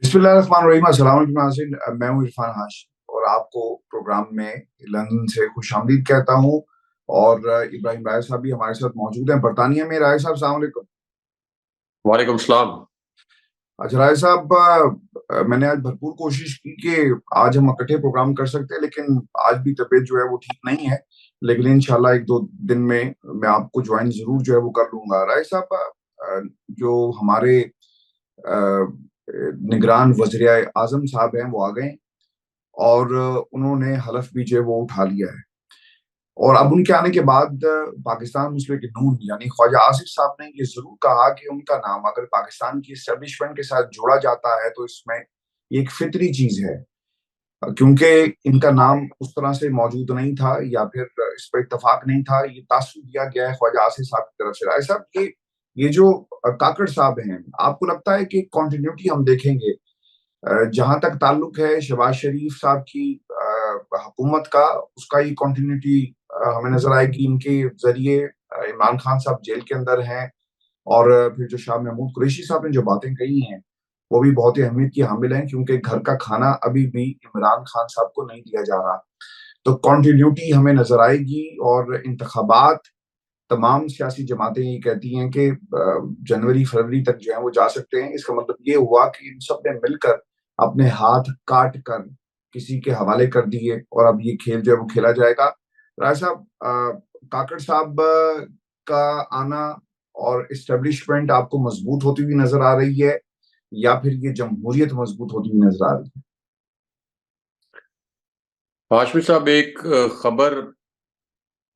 بسم اللہ الرحمن الرحیم، السلام علیکم ناظرین، میں ہوں عرفان ہاشم اور آپ کو پروگرام میں لندن سے خوش آمدید کہتا ہوں۔ اور ابراہیم رائے صاحب بھی ہمارے ساتھ موجود ہیں برطانیہ میں۔ رائے صاحب السلام علیکم۔ وعلیکم السلام۔ اچھا رائے صاحب، میں نے آج بھرپور کوشش کی کہ آج ہم اکٹھے پروگرام کر سکتے ہیں، لیکن آج بھی طبیعت جو ہے وہ ٹھیک نہیں ہے، لیکن انشاءاللہ ایک دو دن میں آپ کو جوائن ضرور جو ہے وہ کر لوں گا۔ رائے صاحب، جو ہمارے نگران وزیر اعظم صاحب ہیں وہ آ گئے اور انہوں نے حلف بھی جو ہے وہ اٹھا لیا ہے، اور اب ان کے آنے کے بعد پاکستان مسلم نون یعنی خواجہ آصف صاحب نے یہ ضرور کہا کہ ان کا نام اگر پاکستان کی اسٹیبلشمنٹ کے ساتھ جوڑا جاتا ہے تو اس میں یہ ایک فطری چیز ہے، کیونکہ ان کا نام اس طرح سے موجود نہیں تھا یا پھر اس پر اتفاق نہیں تھا، یہ تاثر دیا گیا ہے خواجہ آصف صاحب کی طرف سے۔ رائے صاحب، یہ جو کاکڑ صاحب ہیں، آپ کو لگتا ہے کہ کنٹینیوٹی ہم دیکھیں گے جہاں تک تعلق ہے شہباز شریف صاحب کی حکومت کا، اس کا یہ کنٹینیوٹی ہمیں نظر آئے گی؟ ان کے ذریعے عمران خان صاحب جیل کے اندر ہیں، اور پھر جو شاہ محمود قریشی صاحب نے جو باتیں کہی ہیں وہ بھی بہت ہی اہمیت کی حامل ہیں، کیونکہ گھر کا کھانا ابھی بھی عمران خان صاحب کو نہیں دیا جا رہا۔ تو کنٹینیوٹی ہمیں نظر آئے گی، اور انتخابات تمام سیاسی جماعتیں یہ کہتی ہیں کہ جنوری فروری تک جو ہے وہ جا سکتے ہیں۔ اس کا مطلب یہ ہوا کہ ان سب نے مل کر اپنے ہاتھ کاٹ کر کسی کے حوالے کر دیے، اور اب یہ کھیل جو ہے وہ کھیلا جائے گا۔ رائے صاحب، کاکڑ صاحب کا آنا اور اسٹیبلشمنٹ آپ کو مضبوط ہوتی ہوئی نظر آ رہی ہے، یا پھر یہ جمہوریت مضبوط ہوتی ہوئی نظر آ رہی ہے؟ ہاشمی صاحب، ایک خبر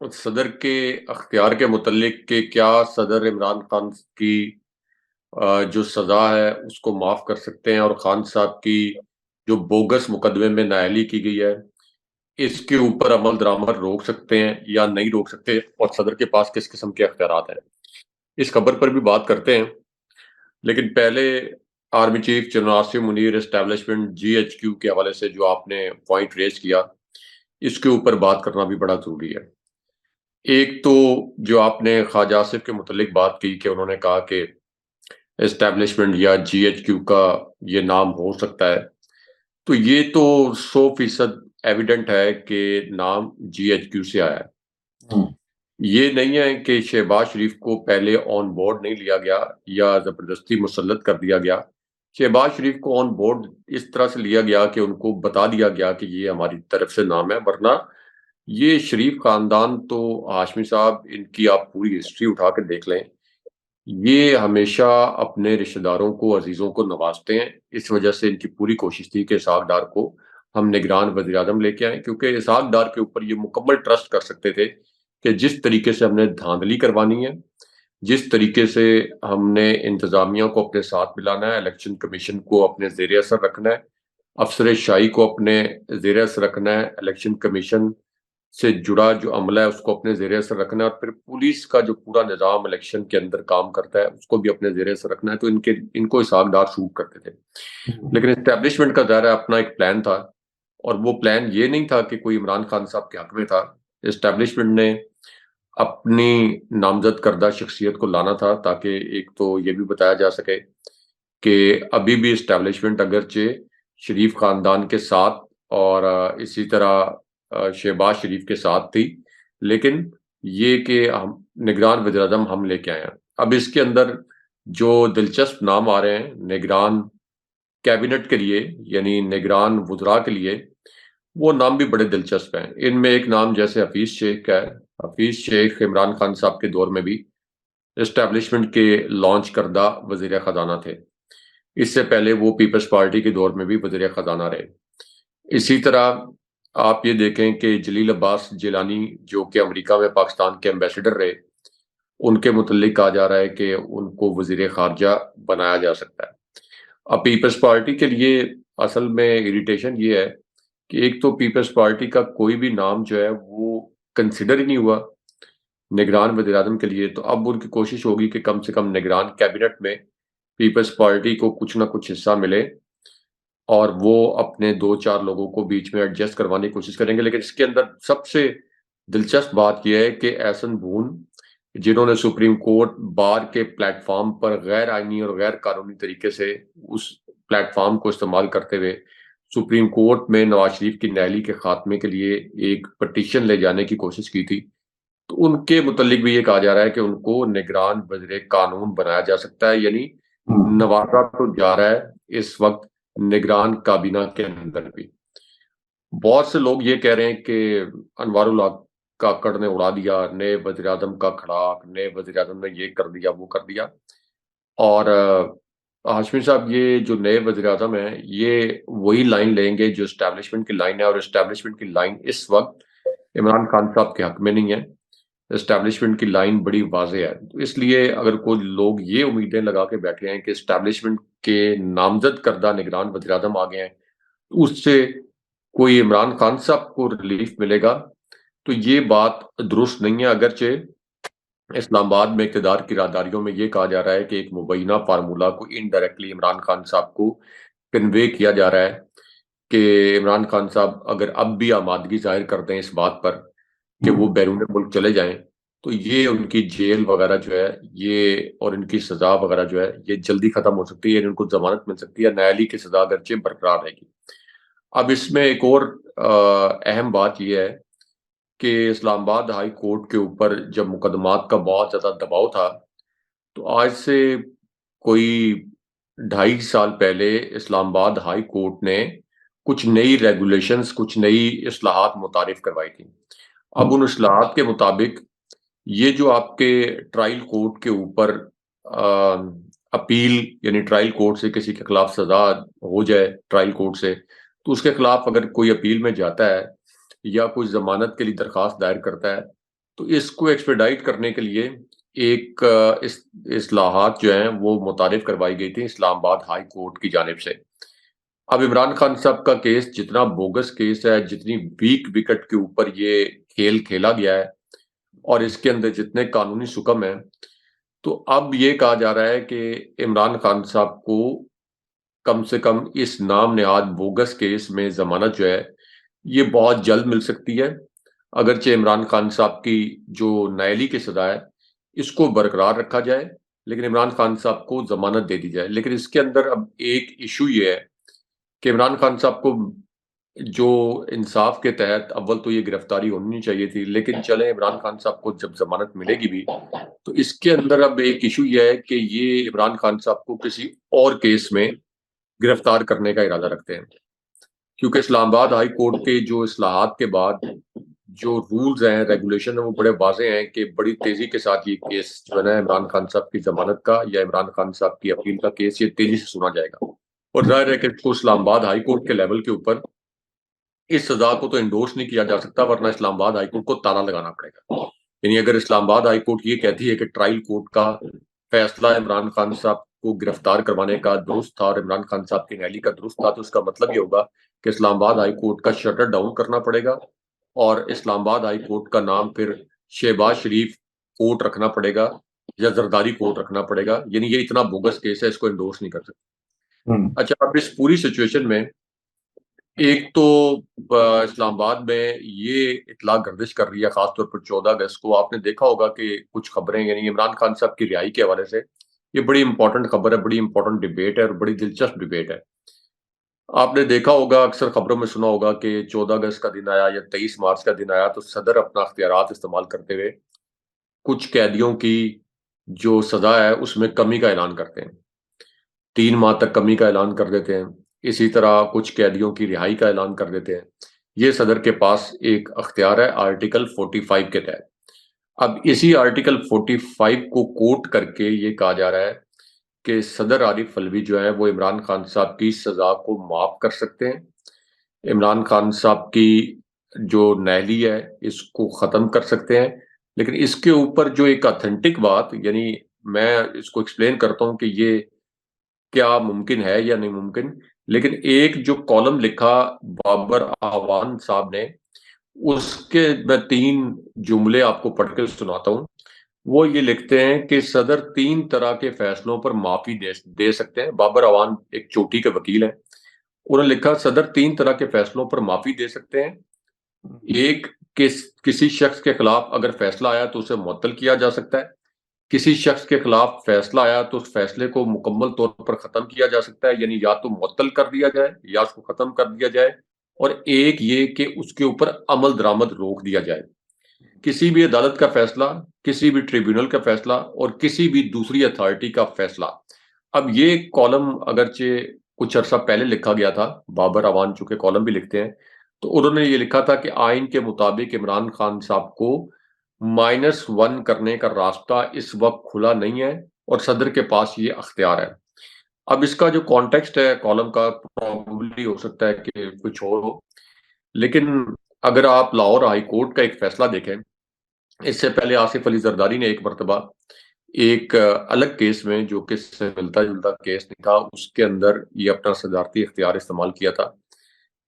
صدر کے اختیار کے متعلق کہ کیا صدر عمران خان کی جو سزا ہے اس کو معاف کر سکتے ہیں، اور خان صاحب کی جو بوگس مقدمے میں نااہلی کی گئی ہے اس کے اوپر عمل درآمد روک سکتے ہیں یا نہیں روک سکتے، اور صدر کے پاس کس قسم کے اختیارات ہیں، اس خبر پر بھی بات کرتے ہیں۔ لیکن پہلے army chief general Asif Munir establishment G H Q کے حوالے سے جو آپ نے پوائنٹ ریز کیا، اس کے اوپر بات کرنا بھی بڑا ضروری ہے۔ ایک تو جو آپ نے خواجہ آصف کے متعلق بات کی کہ انہوں نے کہا کہ اسٹیبلشمنٹ یا جی ایچ کیو کا یہ نام ہو سکتا ہے، تو یہ تو 100% ایویڈنٹ ہے کہ نام جی ایچ کیو سے آیا ہے۔ یہ نہیں ہے کہ شہباز شریف کو پہلے آن بورڈ نہیں لیا گیا یا زبردستی مسلط کر دیا گیا۔ شہباز شریف کو آن بورڈ اس طرح سے لیا گیا کہ ان کو بتا دیا گیا کہ یہ ہماری طرف سے نام ہے، ورنہ یہ شریف خاندان تو ہاشمی صاحب، ان کی آپ پوری ہسٹری اٹھا کے دیکھ لیں، یہ ہمیشہ اپنے رشتہ داروں کو، عزیزوں کو نوازتے ہیں۔ اس وجہ سے ان کی پوری کوشش تھی کہ اسحاق ڈار کو ہم نگران وزیر اعظم لے کے آئیں، کیونکہ اسحاق ڈار کے اوپر یہ مکمل ٹرسٹ کر سکتے تھے کہ جس طریقے سے ہم نے دھاندلی کروانی ہے، جس طریقے سے ہم نے انتظامیہ کو اپنے ساتھ ملانا ہے، الیکشن کمیشن کو اپنے زیر اثر رکھنا ہے، افسر شاہی کو اپنے زیر اثر رکھنا ہے، الیکشن کمیشن سے جڑا جو عملہ ہے اس کو اپنے زیر اثر رکھنا ہے، اور پھر پولیس کا جو پورا نظام الیکشن کے اندر کام کرتا ہے اس کو بھی اپنے زیر اثر رکھنا ہے۔ تو ان کو اسحاق ڈار شوٹ کرتے تھے، لیکن اسٹیبلشمنٹ کا ظاہر ہے اپنا ایک پلان تھا، اور وہ پلان یہ نہیں تھا کہ کوئی عمران خان صاحب کے حق میں تھا۔ اسٹیبلشمنٹ نے اپنی نامزد کردہ شخصیت کو لانا تھا، تاکہ ایک تو یہ بھی بتایا جا سکے کہ ابھی بھی اسٹیبلشمنٹ اگرچہ شریف خاندان کے ساتھ اور اسی طرح شہباز شریف کے ساتھ تھی، لیکن یہ کہ ہم نگران وزیر اعظم ہم لے کے آئے ہیں۔ اب اس کے اندر جو دلچسپ نام آ رہے ہیں نگران کیبنٹ کے لیے، یعنی نگران وزراء کے لیے، وہ نام بھی بڑے دلچسپ ہیں۔ ان میں ایک نام جیسے حفیظ شیخ کا ہے۔ حفیظ شیخ عمران خان صاحب کے دور میں بھی اسٹیبلشمنٹ کے لانچ کردہ وزیر خزانہ تھے، اس سے پہلے وہ پیپلز پارٹی کے دور میں بھی وزیر خزانہ رہے۔ اسی طرح آپ یہ دیکھیں کہ جلیل عباس جیلانی جو کہ امریکہ میں پاکستان کے ایمبیسڈر رہے، ان کے متعلق کہا جا رہا ہے کہ ان کو وزیر خارجہ بنایا جا سکتا ہے۔ اب پیپلز پارٹی کے لیے اصل میں اریٹیشن یہ ہے کہ ایک تو پیپلز پارٹی کا کوئی بھی نام جو ہے وہ کنسیڈر ہی نہیں ہوا نگران وزیر اعظم کے لیے، تو اب ان کی کوشش ہوگی کہ کم سے کم نگران کیبنٹ میں پیپلز پارٹی کو کچھ نہ کچھ حصہ ملے، اور وہ اپنے 2-4 لوگوں کو بیچ میں ایڈجسٹ کروانے کی کوشش کریں گے۔ لیکن اس کے اندر سب سے دلچسپ بات یہ ہے کہ احسن بھون، جنہوں نے سپریم کورٹ بار کے پلیٹ فارم پر غیر آئینی اور غیر قانونی طریقے سے اس پلیٹ فارم کو استعمال کرتے ہوئے سپریم کورٹ میں نواز شریف کی نااہلی کے خاتمے کے لیے ایک پٹیشن لے جانے کی کوشش کی تھی، تو ان کے متعلق بھی یہ کہا جا رہا ہے کہ ان کو نگران وزیر قانون بنایا جا سکتا ہے، یعنی نوازا تو جا رہا ہے اس وقت نگران کابینہ کے اندر بھی۔ بہت سے لوگ یہ کہہ رہے ہیں کہ انوار اللہ کاکڑ نے اڑا دیا نئے وزیر اعظم کا کھڑاک، نئے وزیر اعظم نے یہ کر دیا وہ کر دیا، اور ہاشمی صاحب یہ جو نئے وزیر اعظم ہیں یہ وہی لائن لیں گے جو اسٹیبلشمنٹ کی لائن ہے، اور اسٹیبلشمنٹ کی لائن اس وقت عمران خان صاحب کے حق میں نہیں ہے۔ اسٹیبلشمنٹ کی لائن بڑی واضح ہے، تو اس لیے اگر کوئی لوگ یہ امیدیں لگا کے بیٹھے ہیں کہ اسٹیبلشمنٹ کے نامزد کردہ نگران وزیر اعظم آ گئے ہیں تو اس سے کوئی عمران خان صاحب کو ریلیف ملے گا، تو یہ بات درست نہیں ہے۔ اگرچہ اسلام آباد میں اقتدار کی راداریوں میں یہ کہا جا رہا ہے کہ ایک مبینہ فارمولہ کو انڈائریکٹلی عمران خان صاحب کو کنوے کیا جا رہا ہے کہ عمران خان صاحب اگر اب بھی آمادگی ظاہر کر دیں اس بات پر کہ وہ بیرون ملک چلے جائیں تو یہ ان کی جیل وغیرہ جو ہے یہ اور ان کی سزا وغیرہ جو ہے یہ جلدی ختم ہو سکتی ہے، یعنی ان کو ضمانت مل سکتی ہے، نااہلی کی سزا اگرچہ برقرار رہے گی۔ اب اس میں ایک اور اہم بات یہ ہے کہ اسلام آباد ہائی کورٹ کے اوپر جب مقدمات کا بہت زیادہ دباؤ تھا تو آج سے کوئی 2.5 سال پہلے اسلام آباد ہائی کورٹ نے کچھ نئی ریگولیشنز، کچھ نئی اصلاحات متعارف کروائی تھی۔ اب ان اصلاحات کے مطابق یہ جو آپ کے ٹرائل کورٹ کے اوپر اپیل، یعنی ٹرائل کورٹ سے کسی کے خلاف سزا ہو جائے ٹرائل کورٹ سے، تو اس کے خلاف اگر کوئی اپیل میں جاتا ہے یا کوئی ضمانت کے لیے درخواست دائر کرتا ہے تو اس کو ایکسپیڈائٹ کرنے کے لیے ایک اصلاحات جو ہیں وہ متعارف کروائی گئی تھی اسلام آباد ہائی کورٹ کی جانب سے۔ اب عمران خان صاحب کا کیس جتنا بوگس کیس ہے، جتنی ویک وکٹ کے اوپر یہ کھیل کھیلا گیا ہے اور اس کے اندر جتنے قانونی سکم ہیں، تو اب یہ کہا جا رہا ہے کہ عمران خان صاحب کو کم سے کم اس نام نہاد بوگس کیس میں ضمانت جو ہے یہ بہت جلد مل سکتی ہے۔ اگرچہ عمران خان صاحب کی جو نااہلی کی سزا ہے اس کو برقرار رکھا جائے لیکن عمران خان صاحب کو ضمانت دے دی جائے، لیکن اس کے اندر اب ایک ایشو یہ ہے کہ عمران خان صاحب کو جو انصاف کے تحت اول تو یہ گرفتاری ہونی چاہیے تھی، لیکن چلیں عمران خان صاحب کو جب ضمانت ملے گی بھی تو اس کے اندر اب ایک ایشو یہ ہے کہ یہ عمران خان صاحب کو کسی اور کیس میں گرفتار کرنے کا ارادہ رکھتے ہیں، کیونکہ اسلام آباد ہائی کورٹ کے جو اصلاحات کے بعد جو رولز ہیں، ریگولیشن ہیں، وہ بڑے واضح ہیں کہ بڑی تیزی کے ساتھ یہ کیس جو ہے نا عمران خان صاحب کی ضمانت کا یا عمران خان صاحب کی اپیل کا کیس یہ تیزی سے سنا جائے گا، اور ظاہر ہے کہ اس کو اسلام آباد ہائی کورٹ کے لیول کے اوپر اس سزا کو تو انڈورس نہیں کیا جا سکتا، ورنہ اسلام آباد ہائی کورٹ کو تالا لگانا پڑے گا۔ یعنی اگر اسلام آباد ہائی کورٹ یہ کہتی ہے کہ ٹرائل کورٹ کا فیصلہ عمران خان صاحب کو گرفتار کروانے کا درست تھا اور عمران خان صاحب کی نااہلی کا درست تھا، تو اس کا مطلب یہ ہوگا کہ اسلام آباد ہائی کورٹ کا شٹر ڈاؤن کرنا پڑے گا اور اسلام آباد ہائی کورٹ کا نام پھر شہباز شریف کورٹ رکھنا پڑے گا یا زرداری کورٹ رکھنا پڑے گا، یعنی یہ اتنا بوگس کیس ہے، اس کو انڈورس نہیں کر سکتے۔ اچھا، اب اس پوری سچویشن میں ایک تو اسلام آباد میں یہ اطلاع گردش کر رہی ہے، خاص طور پر 14 اگست کو آپ نے دیکھا ہوگا کہ کچھ خبریں، یعنی عمران خان صاحب کی رہائی کے حوالے سے یہ بڑی امپورٹنٹ خبر ہے، بڑی امپورٹنٹ ڈیبیٹ ہے اور بڑی دلچسپ ڈیبیٹ ہے۔ آپ نے دیکھا ہوگا، اکثر خبروں میں سنا ہوگا کہ 14 اگست کا دن آیا یا 23 مارچ کا دن آیا تو صدر اپنا اختیارات استعمال کرتے ہوئے کچھ قیدیوں کی جو سزا ہے اس میں کمی کا اعلان کرتے ہیں، 3 ماہ تک کمی کا اعلان کر دیتے ہیں، اسی طرح کچھ قیدیوں کی رہائی کا اعلان کر دیتے ہیں۔ یہ صدر کے پاس ایک اختیار ہے آرٹیکل 45 کے تحت۔ اب اسی آرٹیکل 45 کو کوٹ کر کے یہ کہا جا رہا ہے کہ صدر عارف الوی جو ہے وہ عمران خان صاحب کی سزا کو معاف کر سکتے ہیں، عمران خان صاحب کی جو نااہلی ہے اس کو ختم کر سکتے ہیں، لیکن اس کے اوپر جو ایک اتھینٹک بات، یعنی میں اس کو ایکسپلین کرتا ہوں کہ یہ کیا ممکن ہے یا نہیں ممکن، لیکن ایک جو کالم لکھا بابر اعوان صاحب نے، اس کے میں 3 جملے آپ کو پڑھ کے سناتا ہوں۔ وہ یہ لکھتے ہیں کہ صدر 3 طرح کے فیصلوں پر معافی دے سکتے ہیں۔ بابر اعوان ایک چوٹی کے وکیل ہیں، انہوں نے لکھا صدر 3 طرح کے فیصلوں پر معافی دے سکتے ہیں۔ ایک، کسی شخص کے خلاف اگر فیصلہ آیا تو اسے معطل کیا جا سکتا ہے۔ کسی شخص کے خلاف فیصلہ آیا تو اس فیصلے کو مکمل طور پر ختم کیا جا سکتا ہے، یعنی یا تو معطل کر دیا جائے یا اس کو ختم کر دیا جائے، اور ایک یہ کہ اس کے اوپر عمل درآمد روک دیا جائے۔ کسی بھی عدالت کا فیصلہ، کسی بھی ٹریبیونل کا فیصلہ اور کسی بھی دوسری اتھارٹی کا فیصلہ۔ اب یہ کالم اگرچہ کچھ عرصہ پہلے لکھا گیا تھا، بابر اعوان چونکہ کالم بھی لکھتے ہیں، تو انہوں نے یہ لکھا تھا کہ آئین کے مطابق عمران خان صاحب کو -1 کرنے کا راستہ اس وقت کھلا نہیں ہے اور صدر کے پاس یہ اختیار ہے۔ اب اس کا جو کانٹیکسٹ ہے کالم کا، پروبیبلی ہو سکتا ہے کہ کچھ اور ہو، لیکن اگر آپ لاہور ہائی کورٹ کا ایک فیصلہ دیکھیں، اس سے پہلے آصف علی زرداری نے ایک مرتبہ ایک الگ کیس میں جو کہ سے ملتا جلتا کیس نہیں تھا، اس کے اندر یہ اپنا صدارتی اختیار استعمال کیا تھا،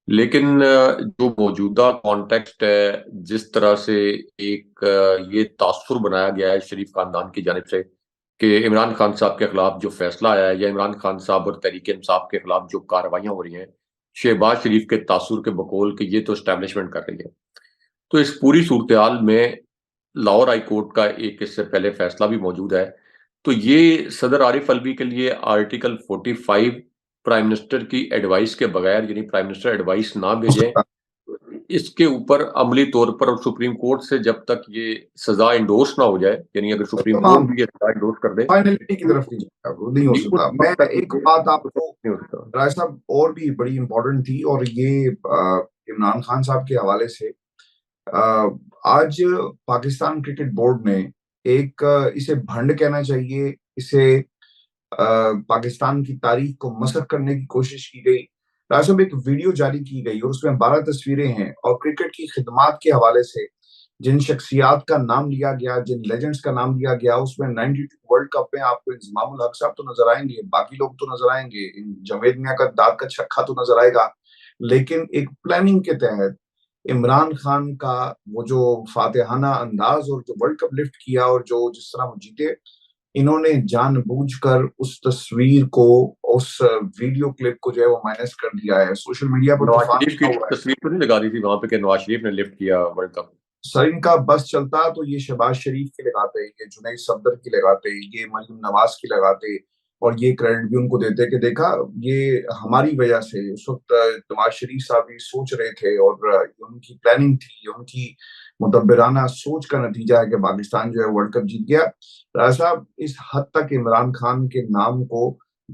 لیکن جو موجودہ کانٹیکسٹ ہے، جس طرح سے ایک یہ تاثر بنایا گیا ہے شریف خاندان کی جانب سے کہ عمران خان صاحب کے خلاف جو فیصلہ آیا ہے یا عمران خان صاحب اور تحریک انصاف کے خلاف جو کارروائیاں ہو رہی ہیں شہباز شریف کے تاثر کے بقول کہ یہ تو اسٹیبلشمنٹ کر رہی ہے، تو اس پوری صورتحال میں لاہور ہائی کورٹ کا ایک اس سے پہلے فیصلہ بھی موجود ہے، تو یہ صدر عارف الوی کے لیے آرٹیکل 45 پرائم منسٹر کی ایڈوائس کے بغیر، یعنی پرائم منسٹر ایڈوائس نہ ہو بھیجیں، سکتا اس کے اوپر عملی طور پر اور سپریم کورٹ سے جب تک یہ سزا انڈورس نہ ہو جائے، یعنی اگر ہے سپریم تمام کورٹ بھی یہ سزا انڈورس کر دے، فائنلٹی کی طرف نہیں جائے گا، وہ نہیں ہو یہ اس سکتا۔ میں وقت تک ایک بات آپ کو نہیں ہو سکتا۔ رائے صاحب اور بھی بڑی امپورٹنٹ تھی، اور یہ عمران خان صاحب کے حوالے سے آج پاکستان کرکٹ بورڈ نے ایک اسے بھنڈ کہنا چاہیے، اسے پاکستان کی تاریخ کو مسخ کرنے کی کوشش کی گئی۔ راج صاحب ایک ویڈیو جاری کی گئی اور اس میں 12 تصویریں ہیں، اور کرکٹ کی خدمات کے حوالے سے جن شخصیات کا نام لیا گیا، جن لیجنڈز کا نام لیا گیا، اس میں 92 ورلڈ کپ میں آپ کو انضمام الحق صاحب تو نظر آئیں گے، باقی لوگ تو نظر آئیں گے، جاوید میاں کا دانت کا چھکا تو نظر آئے گا، لیکن ایک پلاننگ کے تحت عمران خان کا وہ جو فاتحانہ انداز اور جو ورلڈ کپ لفٹ کیا اور جو جس طرح وہ جیتے، انہوں نے جان بوجھ کر اس تصویر کو، اس ویڈیو کلپ کو جو ہے وہ مائنس کر دیا ہے، سوشل میڈیا پر نواز طوفان شریف کی اٹھا ہوا ہے۔ تصویر تو نہیں لگا دی تھی وہاں پہ کہ نواز شریف نے لفٹ کیا ورلڈ کپ؟ سر ان کا بس چلتا تو یہ شہباز شریف کی لگاتے، یہ جنید صفدر کی لگاتے، یہ مریم نواز کی لگاتے، اور یہ کریڈٹ بھی ان کو دیتے کہ دیکھا یہ ہماری وجہ سے اس وقت نواز شریف صاحب بھی سوچ رہے تھے، اور ان کی پلاننگ تھی، ان کی مدبرانہ سوچ کا نتیجہ ہے کہ پاکستان جو ہے ورلڈ کپ جیت گیا۔ راجہ صاحب اس حد تک عمران خان کے نام کو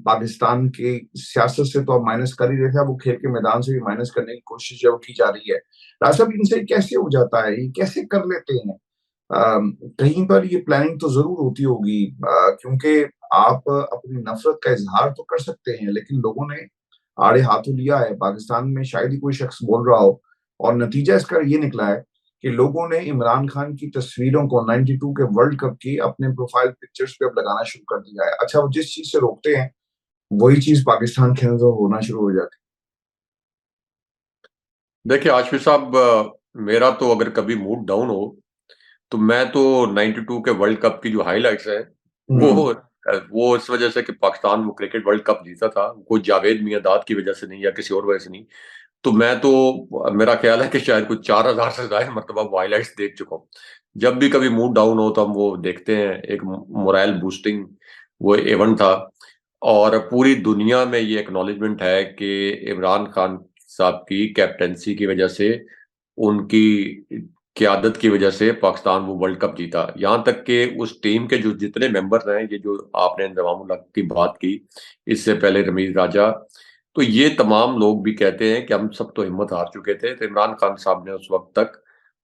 پاکستان کی سیاست سے تو اب مائنس کر ہی رہے تھے، اب وہ کھیل کے میدان سے بھی مائنس کرنے کی کوشش جو کی جا رہی ہے۔ راجہ صاحب ان سے کیسے ہو جاتا ہے، یہ کیسے کر لیتے ہیں؟ کہیں پر یہ پلاننگ تو ضرور ہوتی ہوگی، کیونکہ آپ اپنی نفرت کا اظہار تو کر سکتے ہیں، لیکن لوگوں نے آڑے ہاتھوں لیا ہے، پاکستان میں شاید ہی کوئی شخص بول رہا ہو، اور نتیجہ اس کا یہ نکلا ہے کہ لوگوں نے عمران خان کی تصویروں کو 92 کے ورلڈ کپ کی اپنے پروفائل پکچرز پہ اب لگانا شروع کر دیا ہے۔ اچھا، وہ جس چیز سے روکتے ہیں وہی چیز پاکستان کے اندر ہونا شروع ہو جاتی دیکھیں عاشق صاحب، میرا تو اگر کبھی موڈ ڈاؤن ہو تو میں تو 92 کے ورلڈ کپ کی جو ہائی لائٹس ہیں ہے۔ وہ اس وجہ سے کہ پاکستان وہ کرکٹ ورلڈ کپ جیتا تھا، کوئی جاوید میاں داد کی وجہ سے نہیں یا کسی اور وجہ سے نہیں، تو میں تو میرا خیال ہے کہ شاید کچھ 4000 سے زائد مرتبہ وہ ہائی لائٹس دیکھ چکا ہوں۔ جب بھی کبھی موڈ ڈاؤن ہو تو ہم وہ دیکھتے ہیں، ایک مورائل بوسٹنگ وہ ایونٹ تھا، اور پوری دنیا میں یہ ایکنالجمنٹ ہے کہ عمران خان صاحب کی کیپٹنسی کی وجہ سے، ان کی قیادت کی وجہ سے پاکستان وہ ورلڈ کپ جیتا، یہاں تک کہ اس ٹیم کے جو جتنے ممبرز ہیں، یہ جو آپ نے انضمام الحق کی بات کی، اس سے پہلے رمیز راجہ، تو یہ تمام لوگ بھی کہتے ہیں کہ ہم سب تو ہمت ہار چکے تھے، تو عمران خان صاحب نے اس وقت تک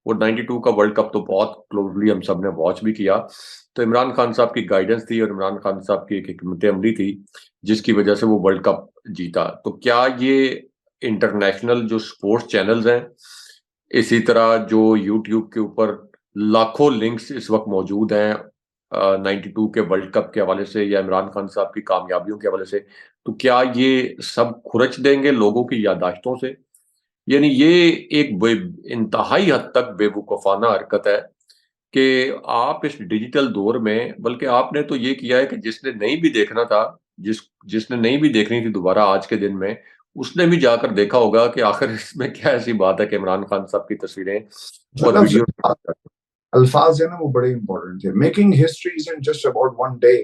وہ 92 کا ورلڈ کپ تو بہت کلوزلی ہم سب نے واچ بھی کیا، تو عمران خان صاحب کی گائیڈنس تھی اور عمران خان صاحب کی ایک حکمت عملی تھی جس کی وجہ سے وہ ورلڈ کپ جیتا۔ تو کیا یہ انٹرنیشنل جو سپورٹس چینلز ہیں، اسی طرح جو یوٹیوب کے اوپر لاکھوں لنکس اس وقت موجود ہیں 92 کے ورلڈ کپ کے حوالے سے یا عمران خان صاحب کی کامیابیوں کے حوالے سے، تو کیا یہ سب کھرچ دیں گے لوگوں کی یادداشتوں سے؟ یعنی یہ ایک انتہائی حد تک بے وقوفانہ حرکت ہے کہ آپ اس ڈیجیٹل دور میں، بلکہ آپ نے تو یہ کیا ہے کہ جس نے نہیں بھی دیکھنا تھا، جس نے نہیں بھی دیکھنی تھی دوبارہ آج کے دن میں، اس نے بھی جا کر دیکھا ہوگا کہ آخر اس میں کیا ایسی بات ہے کہ عمران خان صاحب کی تصویریں اور مطلب ویڈیو۔ الفاظ ہیں نا وہ بڑے امپورٹنٹ تھے. Making history isn't just about one day.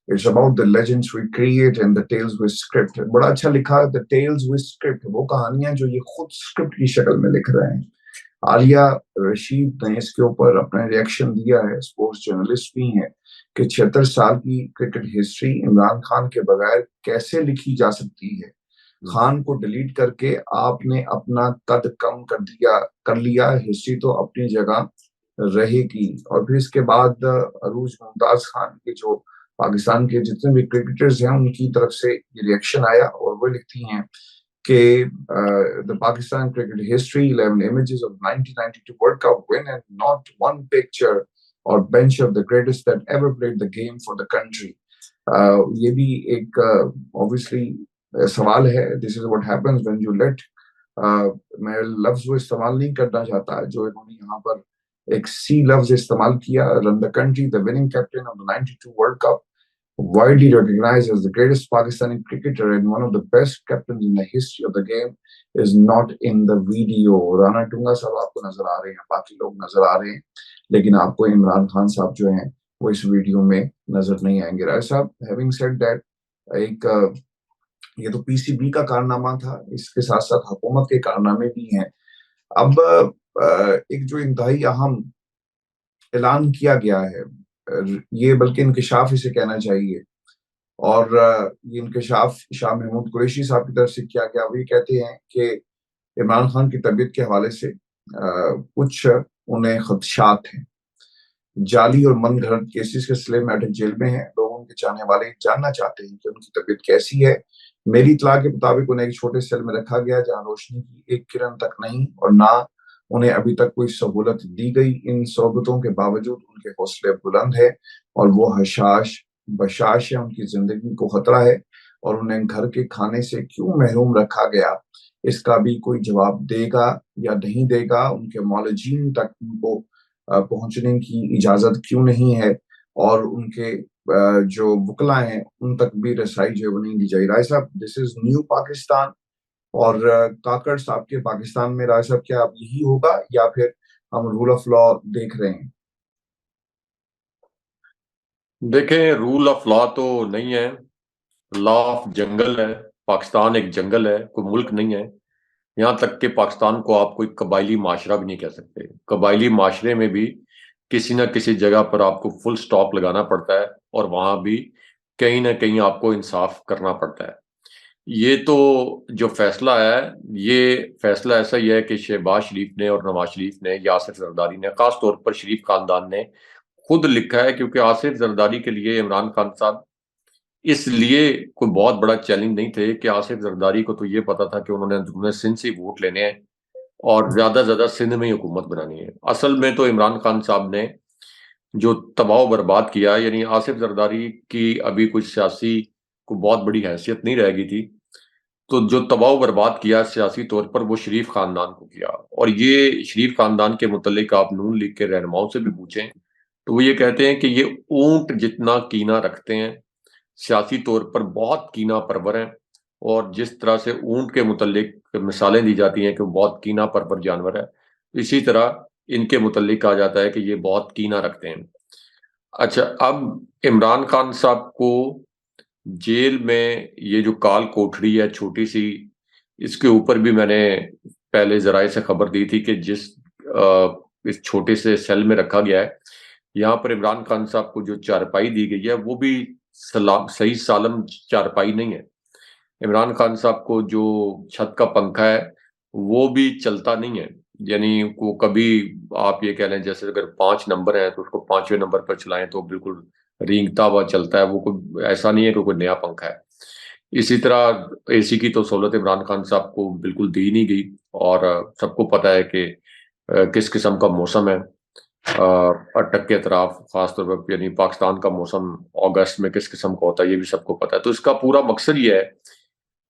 It's about the legends we create and the tales with script. بڑا اچھا لکھا the tales with script, وہ کہانیاں جو یہ خود اسکرپٹ کی شکل میں لکھ رہے ہیں. عالیہ رشید نے اس کے اوپر اپنا ریئیکشن دیا ہے, اسپورٹس جرنلسٹ بھی ہیں, کہ 76 سال کی کرکٹ ہسٹری عمران خان کے بغیر کیسے لکھی جا سکتی ہے. خان کو ڈیلیٹ کر کے آپ نے اپنا قد کم کر لیا, ہسٹری تو اپنی جگہ رہے گی. اور پھر اس کے بعد عروج ممتاز خان کے جو پاکستان کے جتنے بھی کرکٹرز ہیں ان کی طرف سے یہ ریئیکشن آیا, اور وہ لکھتی ہیں کہ the Pakistan cricket history, 11 images of 1992 World Cup win and not one picture or bench of the greatest that ever played the game for the country. یہ بھی ایک obviously سوال ہے. This is what happens when you let میں لفظ وہ استعمال نہیں کرنا چاہتا جو انہوں نے یہاں پر ایک سی لفظ استعمال کیا. run the country, the winning captain of the 92 World Cup, widely recognized as the greatest Pakistani cricketer and one of the best captains in the history of the game, is not in the video. Rana ٹونگا صاحب آپ کو نظر آ رہے ہیں, باقی لوگ نظر آ رہے ہیں, لیکن آپ کو عمران خان صاحب جو ہیں وہ اس ویڈیو میں نظر نہیں آئیں گے. رائے صاحب, having said that, ایک یہ تو پی سی بی کا کارنامہ تھا, اس کے ساتھ ساتھ حکومت کے کارنامے بھی ہیں. اب ایک جو انتہائی اہم اعلان کیا گیا ہے, یہ بلکہ انکشاف اسے کہنا چاہیے, اور یہ انکشاف شاہ محمود قریشی صاحب کی طرف سے کیا گیا. وہ یہ کہتے ہیں کہ عمران خان کی طبیعت کے حوالے سے کچھ انہیں خدشات ہیں. جعلی اور من گھڑت کیسز کے سلسلے میں اٹک جیل میں ہیں. لوگ ان کے چاہنے والے جاننا چاہتے ہیں کہ ان کی طبیعت کیسی ہے. میری اطلاع کے مطابق انہیں ایک چھوٹے سیل میں رکھا گیا جہاں روشنی کی ایک کرن تک نہیں, اور نہ انہیں ابھی تک کوئی سہولت دی گئی. ان سہولتوں کے باوجود ان کے حوصلے بلند ہے اور وہ بشاش ہے. ان کی زندگی کو خطرہ ہے, اور انہیں گھر کے کھانے سے کیوں محروم رکھا گیا اس کا بھی کوئی جواب دے گا یا نہیں دے گا. ان کے معالجین تک ان کو پہنچنے کی اجازت کیوں نہیں ہے, اور ان کے جو وکلا ہیں ان تک بھی رسائی جو ہے وہ نہیں دی جائے. رائے صاحب, دس از نیو پاکستان, اور کاکڑ صاحب کے پاکستان میں رائے صاحب کیا اب یہی ہوگا یا پھر ہم رول آف لا دیکھ رہے ہیں؟ دیکھیں, رول آف لا تو نہیں ہے, لا آف جنگل ہے. پاکستان ایک جنگل ہے, کوئی ملک نہیں ہے. یہاں تک کہ پاکستان کو آپ کوئی قبائلی معاشرہ بھی نہیں کہہ سکتے. قبائلی معاشرے میں بھی کسی نہ کسی جگہ پر آپ کو فل سٹاپ لگانا پڑتا ہے, اور وہاں بھی کہیں نہ کہیں آپ کو انصاف کرنا پڑتا ہے. یہ تو جو فیصلہ ہے, یہ فیصلہ ایسا ہی ہے کہ شہباز شریف نے اور نواز شریف نے یا آصف زرداری نے, خاص طور پر شریف خاندان نے خود لکھا ہے, کیونکہ آصف زرداری کے لیے عمران خان صاحب اس لیے کوئی بہت بڑا چیلنج نہیں تھے کہ آصف زرداری کو تو یہ پتا تھا کہ انہوں نے سندھ سے ووٹ لینے ہیں اور زیادہ زیادہ سندھ میں ہی حکومت بنانی ہے. اصل میں تو عمران خان صاحب نے جو تباہ و برباد کیا, یعنی آصف زرداری کی ابھی کوئی سیاسی کو بہت بڑی حیثیت نہیں رہ گئی تھی, تو جو تباہ و برباد کیا سیاسی طور پر وہ شریف خاندان کو کیا. اور یہ شریف خاندان کے متعلق آپ نون لیگ کے رہنماؤں سے بھی پوچھیں تو وہ یہ کہتے ہیں کہ یہ اونٹ جتنا کینہ رکھتے ہیں, سیاسی طور پر بہت کینہ پرور ہیں, اور جس طرح سے اونٹ کے متعلق مثالیں دی جاتی ہیں کہ وہ بہت کینہ پرور جانور ہے, اسی طرح ان کے متعلق کہا جاتا ہے کہ یہ بہت کینہ رکھتے ہیں. اچھا, اب عمران خان صاحب کو جیل میں یہ جو کال کوٹڑی ہے چھوٹی سی, اس کے اوپر بھی میں نے پہلے ذرائع سے خبر دی تھی کہ جس اس چھوٹے سے سیل میں رکھا گیا ہے, یہاں پر عمران خان صاحب کو جو چارپائی دی گئی ہے وہ بھی صحیح سالم چارپائی نہیں ہے. عمران خان صاحب کو جو چھت کا پنکھا ہے وہ بھی چلتا نہیں ہے, یعنی کو کبھی آپ یہ کہہ لیں جیسے اگر 5 نمبر ہیں تو اس کو 5ویں نمبر پر چلائیں تو بالکل رینگتا ہوا چلتا ہے, وہ کوئی ایسا نہیں ہے کہ کوئی نیا پنکھا ہے. اسی طرح اے سی کی تو سہولت عمران خان صاحب کو بالکل دی نہیں گئی, اور سب کو پتا ہے کہ کس قسم کا موسم ہے اٹک کے اطراف, خاص طور پر یعنی پاکستان کا موسم اگست میں کس قسم کا ہوتا ہے یہ بھی سب کو پتا ہے. تو اس کا پورا مقصد یہ ہے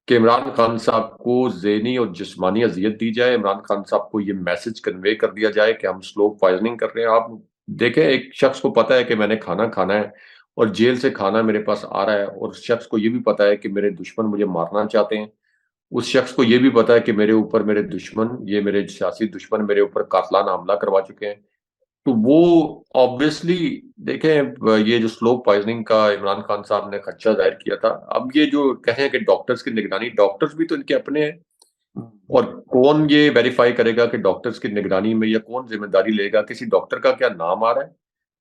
کہ عمران خان صاحب کو ذہنی اور جسمانی اذیت دی جائے, عمران خان صاحب کو یہ میسج کنوے کر دیا جائے کہ ہم سلو پوائزننگ کر رہے ہیں. آپ دیکھیں, ایک شخص کو پتا ہے کہ میں نے کھانا کھانا ہے اور جیل سے کھانا میرے پاس آ رہا ہے, اور اس شخص کو یہ بھی پتا ہے کہ میرے دشمن مجھے مارنا چاہتے ہیں, اس شخص کو یہ بھی پتا ہے کہ میرے اوپر میرے دشمن, یہ میرے سیاسی دشمن میرے اوپر قاتلانہ حملہ کروا چکے ہیں, تو وہ آبویسلی دیکھیں یہ جو سلو پوائزننگ کا عمران خان صاحب نے خدشہ ظاہر کیا تھا، اب یہ جو کہیں کہ ڈاکٹرز کی نگرانی، ڈاکٹرز بھی تو ان کے اپنے ہیں، اور کون یہ ویریفائی کرے گا کہ ڈاکٹرز کی نگرانی میں یا کون ذمہ داری لے گا؟ کسی ڈاکٹر کا کیا نام آ رہا ہے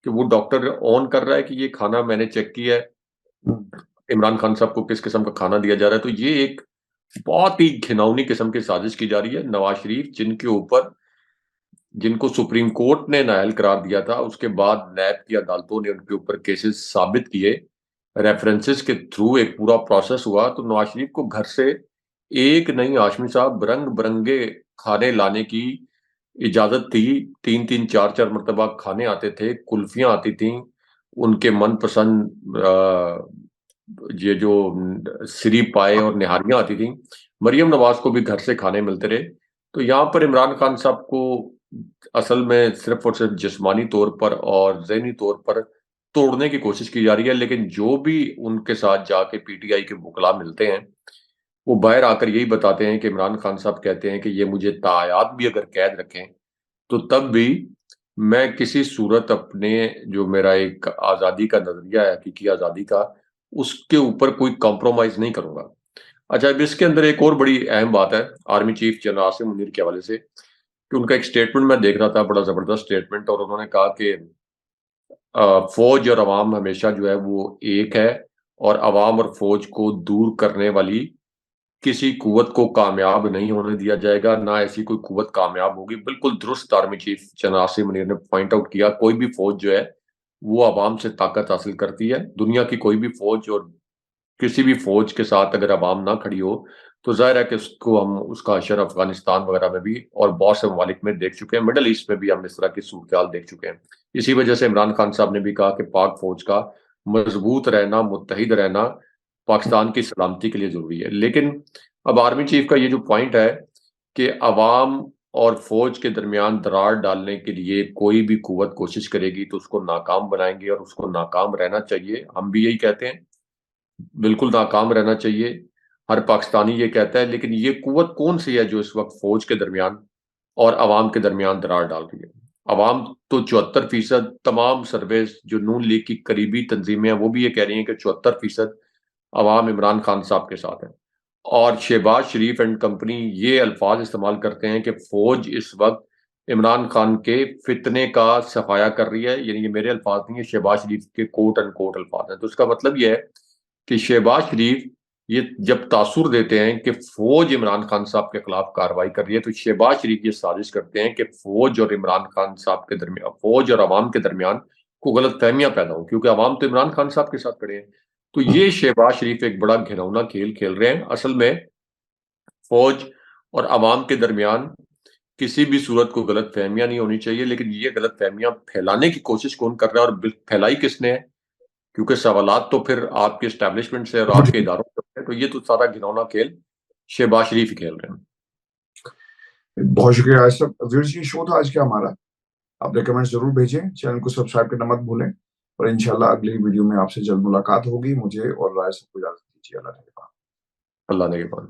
کہ وہ ڈاکٹر اون کر رہا ہے کہ یہ کھانا میں نے چیک کیا ہے عمران خان صاحب کو کس قسم کا کھانا دیا جا رہا ہے؟ تو یہ ایک بہت ہی گھناؤنی قسم کی سازش کی جا رہی ہے۔ نواز شریف جن کو سپریم کورٹ نے نااہل قرار دیا تھا، اس کے بعد نیب کی عدالتوں نے ان کے اوپر کیسز ثابت کیے، ریفرنسز کے تھرو ایک پورا پروسیس ہوا، تو نواز شریف کو گھر سے ایک نہیں ہاشمی صاحب رنگ برنگے کھانے لانے کی اجازت تھی، 3 4 مرتبہ کھانے آتے تھے، کلفیاں آتی تھیں، ان کے من پسند یہ جو سری پائے اور نہاریاں آتی تھیں، مریم نواز کو بھی گھر سے کھانے ملتے رہے۔ تو یہاں پر عمران خان صاحب کو اصل میں صرف اور صرف جسمانی طور پر اور ذہنی طور پر توڑنے کی کوشش کی جا رہی ہے، لیکن جو بھی ان کے ساتھ جا کے پی ٹی آئی کے وکلاء ملتے ہیں وہ باہر آ کر یہی بتاتے ہیں کہ عمران خان صاحب کہتے ہیں کہ یہ مجھے تاحیات بھی اگر قید رکھیں تو تب بھی میں کسی صورت اپنے جو میرا ایک آزادی کا نظریہ ہے، حقیقی آزادی کا، اس کے اوپر کوئی کمپرومائز نہیں کروں گا۔ اچھا، اب اس کے اندر ایک اور بڑی اہم بات ہے army chief general Asim Munir کے حوالے سے، کہ ان کا ایک سٹیٹمنٹ میں دیکھ رہا تھا، بڑا زبردست سٹیٹمنٹ، اور انہوں نے کہا کہ فوج اور عوام ہمیشہ جو ہے وہ ایک ہے، اور عوام اور فوج کو دور کرنے والی کسی قوت کو کامیاب نہیں ہونے دیا جائے گا، نہ ایسی کوئی قوت کامیاب ہوگی۔ بالکل درست army chief general Asim Munir نے پوائنٹ آؤٹ کیا، کوئی بھی فوج جو ہے وہ عوام سے طاقت حاصل کرتی ہے، دنیا کی کوئی بھی فوج، اور کسی بھی فوج کے ساتھ اگر عوام نہ کھڑی ہو تو ظاہر ہے کہ اس کو ہم اس کا اثر افغانستان وغیرہ میں بھی اور بہت سے ممالک میں دیکھ چکے ہیں، مڈل ایسٹ میں بھی ہم اس طرح کی صورتحال دیکھ چکے ہیں۔ اسی وجہ سے عمران خان صاحب نے بھی کہا کہ پاک فوج کا مضبوط رہنا، متحد رہنا پاکستان کی سلامتی کے لیے ضروری ہے۔ لیکن اب آرمی چیف کا یہ جو پوائنٹ ہے کہ عوام اور فوج کے درمیان درار ڈالنے کے لیے کوئی بھی قوت کوشش کرے گی تو اس کو ناکام بنائیں گے، اور اس کو ناکام رہنا چاہیے، ہم بھی یہی کہتے ہیں، بالکل ناکام رہنا چاہیے، ہر پاکستانی یہ کہتا ہے۔ لیکن یہ قوت کون سی ہے جو اس وقت فوج کے درمیان اور عوام کے درمیان درار ڈال رہی ہے؟ عوام تو 74% تمام سرویز جو نون لیگ کی قریبی تنظیمیں ہیں وہ بھی یہ کہہ رہی ہیں کہ 74% عوام عمران خان صاحب کے ساتھ ہے، اور شہباز شریف اینڈ کمپنی یہ الفاظ استعمال کرتے ہیں کہ فوج اس وقت عمران خان کے فتنے کا صفایا کر رہی ہے، یعنی یہ میرے الفاظ نہیں ہیں، شہباز شریف کے کوٹ اینڈ کوٹ الفاظ ہیں۔ تو اس کا مطلب یہ ہے کہ شہباز شریف یہ جب تاثر دیتے ہیں کہ فوج عمران خان صاحب کے خلاف کارروائی کر رہی ہے، تو شہباز شریف یہ سازش کرتے ہیں کہ فوج اور عمران خان صاحب کے درمیان، فوج اور عوام کے درمیان کو غلط فہمیاں پیدا ہوں، کیونکہ عوام تو عمران خان صاحب کے ساتھ کھڑے ہیں۔ تو یہ شہباز شریف ایک بڑا گھناؤنا کھیل کھیل رہے ہیں۔ اصل میں فوج اور عوام کے درمیان کسی بھی صورت کو غلط فہمیاں نہیں ہونی چاہیے، لیکن یہ غلط فہمیاں پھیلانے کی کوشش کون کر رہا ہے اور پھیلائی کس نے ہے؟ کیونکہ سوالات تو پھر آپ کے اسٹیبلشمنٹ سے اور آپ کے اداروں سے ہیں، تو یہ تو سارا گھناؤنا کھیل شہباز شریف ہی کھیل رہے ہیں۔ بہت شکریہ آج صاحب، ویورز یہ شو تھا آج کا ہمارا، آپ نے کمنٹ ضرور بھیجیں، چینل کو سبسکرائب کرنا مت بھولیں، اور انشاءاللہ اگلی ویڈیو میں آپ سے جلد ملاقات ہوگی۔ مجھے اور رائے صاحب کو اجازت دیجیے، اللہ نگہبان۔ اللہ نگہبان۔